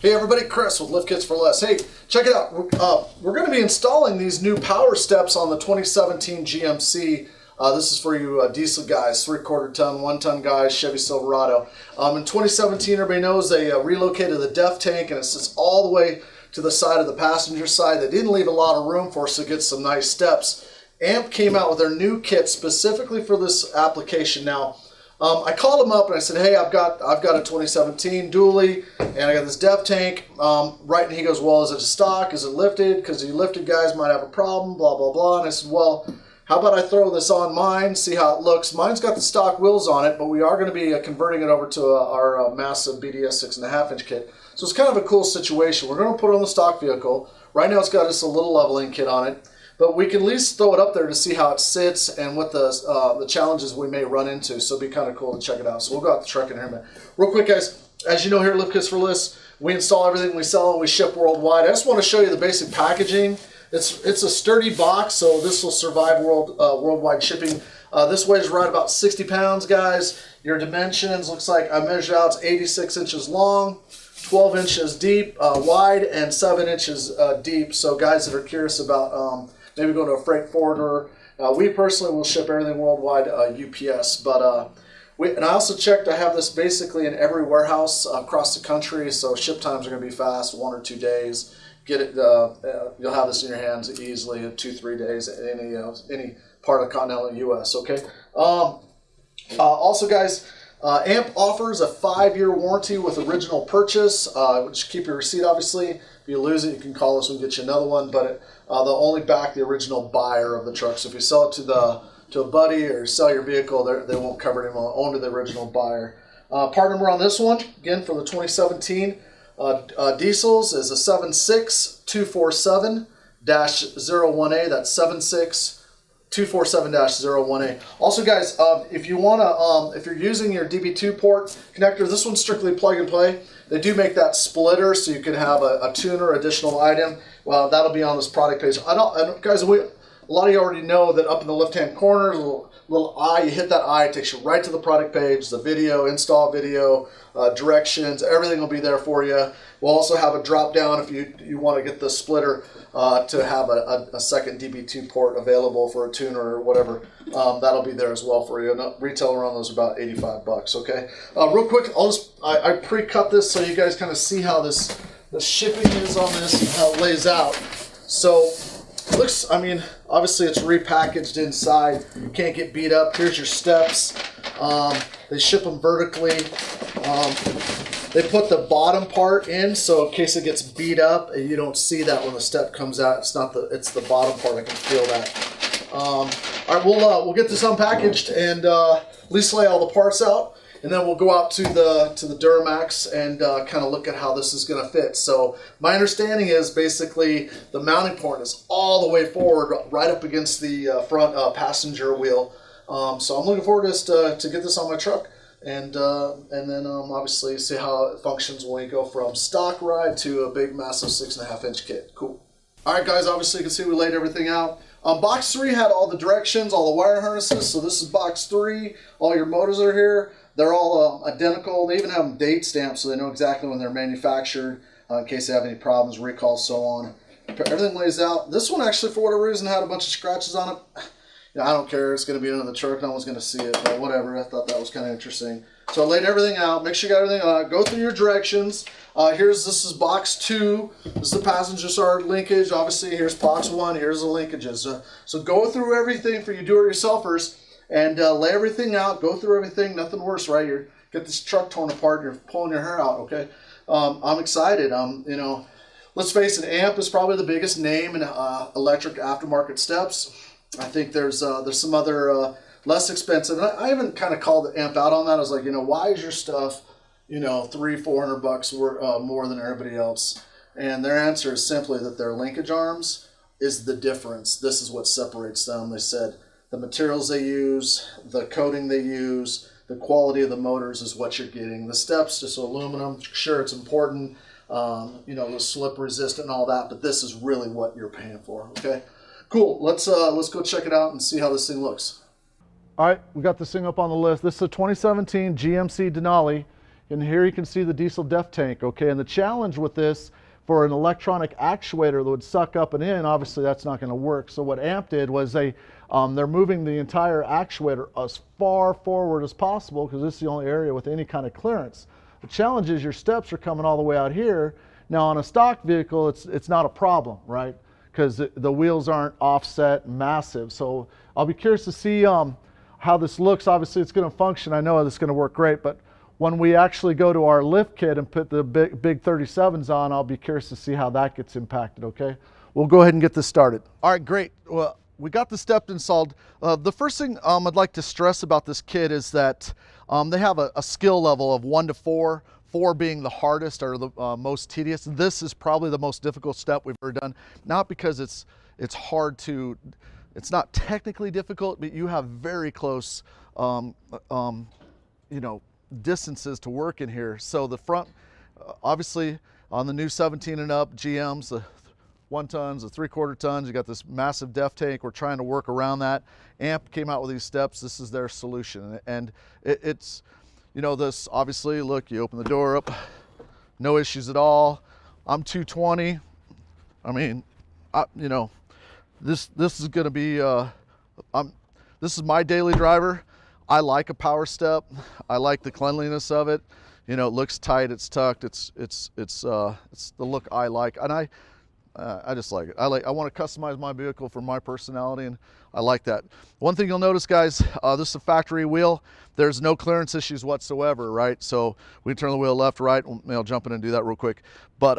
Hey everybody, Chris with Lift Kits for Less. Hey, check it out. We're going to be installing these new power steps on the 2017 GMC. This is for you diesel guys, 3/4 ton, 1 ton guys, Chevy Silverado. In 2017, everybody knows they relocated the DEF tank and it sits all the way to the side of the passenger side. They didn't leave a lot of room for us to get some nice steps. AMP came out with their new kit specifically for this application. Now, I called him up and I said, hey, I've got a 2017 dually and I got this DEF tank, right? And he goes, well, is it stock? Is it lifted? Because you lifted guys might have a problem, blah, blah, blah. And I said, well, how about I throw this on mine, see how it looks. Mine's got the stock wheels on it, but we are going to be converting it over to our massive BDS 6.5-inch kit. So it's kind of a cool situation. We're going to put it on the stock vehicle. Right now it's got just a little leveling kit on it. But we can at least throw it up there to see how it sits and what the challenges we may run into. So it'd be kind of cool to check it out. So we'll go out the truck in here in a minute. Real quick, guys, as you know here at Lift Kits for Less, we install everything, we sell it, we ship worldwide. I just want to show you the basic packaging. It's a sturdy box, so this will survive worldwide shipping. This weighs right about 60 pounds, guys. Your dimensions, looks like I measured out, it's 86 inches long, 12 inches deep, wide, and 7 inches deep. So guys that are curious about maybe going to a freight forwarder. We personally will ship everything worldwide UPS, but and I also checked. I have this basically in every warehouse across the country, so ship times are going to be fast, 1 or 2 days. Get it. You'll have this in your hands easily in 2-3 days at any part of the continental U.S. Okay. Also, guys. AMP offers a 5-year warranty with original purchase, which keep your receipt obviously. If you lose it, you can call us, we'll get you another one, but they'll only back the original buyer of the truck. So if you sell it to a buddy or sell your vehicle, they won't cover it anymore, only the original buyer. Part number on this one, again for the 2017 diesels, is a 76247-01A. That's 76247-01A. Also, guys, if you wanna, if you're using your DB2 port connector, this one's strictly plug and play. They do make that splitter, so you can have a tuner additional item. Well, that'll be on this product page. Guys, a lot of you already know that up in the left-hand corner, little eye. You hit that eye, it takes you right to the product page. The video, install video, directions, everything will be there for you. We'll also have a drop down if you want to get the splitter to have a second DB2 port available for a tuner or whatever. That'll be there as well for you. Retail around those about $85. Okay. Real quick, I pre-cut this so you guys kind of see how the shipping is on this and how it lays out. So it looks, I mean, obviously it's repackaged inside. You can't get beat up. Here's your steps. They ship them vertically. They put the bottom part in, so in case it gets beat up, and you don't see that when the step comes out. It's the bottom part. I can feel that. All right, we'll get this unpackaged and at least lay all the parts out, and then we'll go out to the Duramax and kind of look at how this is going to fit. So my understanding is basically the mounting point is all the way forward, right up against the front passenger wheel. So I'm looking forward to get this on my truck. And then obviously see how it functions when we go from stock ride to a big massive 6.5-inch kit. Cool. All right, guys, obviously you can see we laid everything out. Box 3 had all the directions, all the wire harnesses. So this is box 3. All your motors are here. They're all identical. They even have them date stamped so they know exactly when they're manufactured in case they have any problems, recalls, so on. Everything lays out. This one actually, for whatever reason, had a bunch of scratches on it. I don't care. It's going to be under the truck. No one's going to see it, but whatever. I thought that was kind of interesting. So I laid everything out. Make sure you got everything out. Go through your directions. This is box 2. This is the passenger side linkage. Obviously, here's box 1. Here's the linkages. So go through everything for you do-it-yourselfers and lay everything out. Go through everything. Nothing worse, right? You get this truck torn apart. You're pulling your hair out. Okay. I'm excited. Let's face it. AMP is probably the biggest name in electric aftermarket steps. I think there's some other less expensive. And I even kind of called the AMP out on that. I was like, why is your stuff, $300-400 more than everybody else? And their answer is simply that their linkage arms is the difference. This is what separates them. They said the materials they use, the coating they use, the quality of the motors is what you're getting. The steps, just aluminum. Sure, it's important. The slip resistant and all that, but this is really what you're paying for. Okay. Cool. Let's go check it out and see how this thing looks. All right, we got this thing up on the list. This is a 2017 GMC Denali. And here you can see the diesel def tank, okay? And the challenge with this, for an electronic actuator that would suck up and in, obviously that's not going to work. So what AMP did was they're moving the entire actuator as far forward as possible, because this is the only area with any kind of clearance. The challenge is your steps are coming all the way out here. Now on a stock vehicle, it's not a problem, right? Because the wheels aren't offset massive. So I'll be curious to see how this looks. Obviously it's going to function. I know it's going to work great, but when we actually go to our lift kit and put the big 37s on, I'll be curious to see how that gets impacted, okay? We'll go ahead and get this started. All right, great. Well, we got the step installed. The first thing I'd like to stress about this kit is that they have a skill level of 1 to 4, 4 being the hardest or the most tedious. This is probably the most difficult step we've ever done, not because it's hard to, it's not technically difficult, but you have very close, you know, distances to work in here. So the front, obviously on the new 17 and up GMs, the 1 tons, the 3/4 tons, you got this massive def tank. We're trying to work around that. AMP came out with these steps. This is their solution. And it's, you know, this obviously, look, you open the door up, no issues at all. I'm 220. I mean, you know, this is going to be, this is my daily driver. I like a power step. I like the cleanliness of it. You know, it looks tight, it's tucked, it's the look I like, and I just like it. I want to customize my vehicle for my personality, and I like that. One thing you'll notice, guys, this is a factory wheel. There's no clearance issues whatsoever, right? So we turn the wheel left, right. I'll jump in and do that real quick. But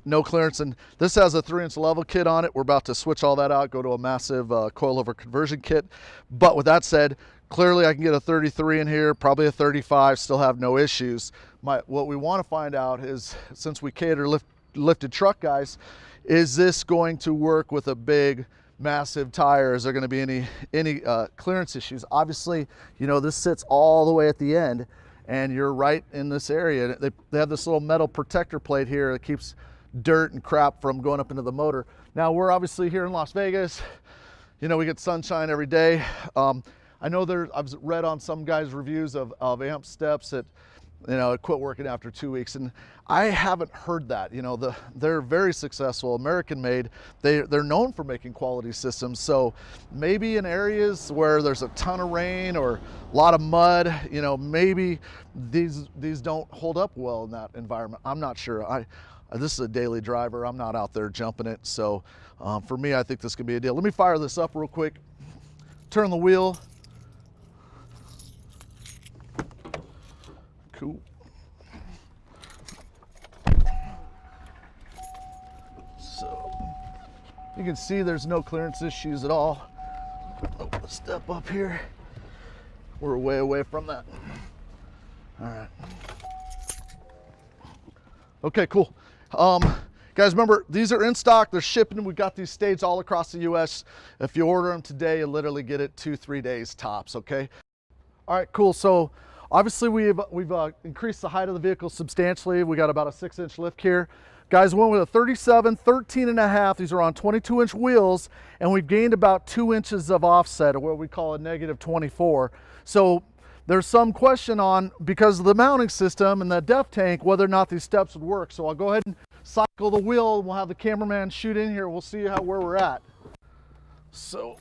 no clearance, and this has a 3-inch level kit on it. We're about to switch all that out, go to a massive coilover conversion kit. But with that said, clearly I can get a 33 in here, probably a 35, still have no issues. What we want to find out is, since we cater lifted truck guys, is this going to work with a big massive tire? Is there going to be any clearance issues? Obviously, you know, this sits all the way at the end and you're right in this area. They have this little metal protector plate here that keeps dirt and crap from going up into the motor. Now we're obviously here in Las Vegas. You know, we get sunshine every day. I know I've read on some guys' reviews of AMP steps that, you know, it quit working after 2 weeks, and I haven't heard that. You know, they're very successful, American made. They're known for making quality systems. So maybe in areas where there's a ton of rain or a lot of mud, you know, maybe these don't hold up well in that environment. I'm not sure. This is a daily driver. I'm not out there jumping it. So for me, I think this could be a deal. Let me fire this up real quick. Turn the wheel. Cool. So you can see there's no clearance issues at all. Oh, let's step up here. We're way away from that. All right. Okay, cool. Guys, remember, these are in stock. They're shipping. We've got these staged all across the U.S. If you order them today, you literally get it 2-3 days tops, okay? All right, cool. So obviously we've increased the height of the vehicle substantially. We got about a 6-inch lift here. Guys, went with a 37, 13.5. These are on 22-inch wheels, and we've gained about 2 inches of offset, or what we call a -24. So there's some question on, because of the mounting system and the def tank, whether or not these steps would work. So I'll go ahead and cycle the wheel, and we'll have the cameraman shoot in here. We'll see where we're at. So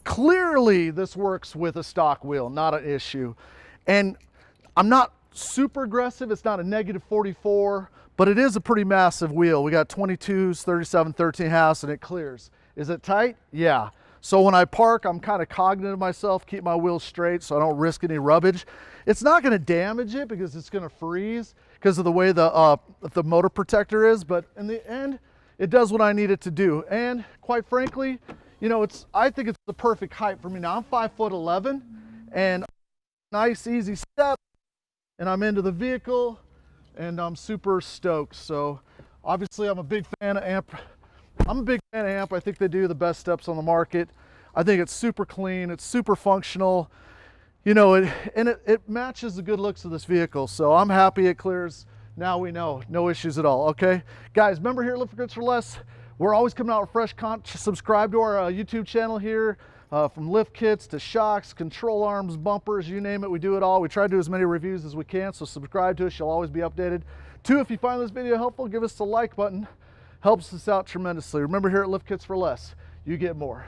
clearly this works with a stock wheel, not an issue. And I'm not super aggressive. It's not a -44, but it is a pretty massive wheel. We got 22s, 37, 13.5, and it clears. Is it tight? Yeah. So when I park, I'm kind of cognizant of myself, keep my wheels straight so I don't risk any rubbage. It's not going to damage it because it's going to freeze because of the way the motor protector is, but in the end, it does what I need it to do. And quite frankly, you know, I think it's the perfect height for me. Now I'm 5'11", and nice easy step, and I'm into the vehicle, and I'm super stoked. So obviously I'm a big fan of AMP. I think they do the best steps on the market. I think it's super clean, it's super functional. You know, it matches the good looks of this vehicle, so I'm happy it clears. Now we know, no issues at all, okay? Guys, remember here at Lift Kits for Less, we're always coming out with fresh content. Subscribe to our YouTube channel here, from lift kits to shocks, control arms, bumpers, you name it, we do it all. We try to do as many reviews as we can, so subscribe to us, you'll always be updated. 2, if you find this video helpful, give us the like button. Helps us out tremendously. Remember here at Lift Kits for Less, you get more.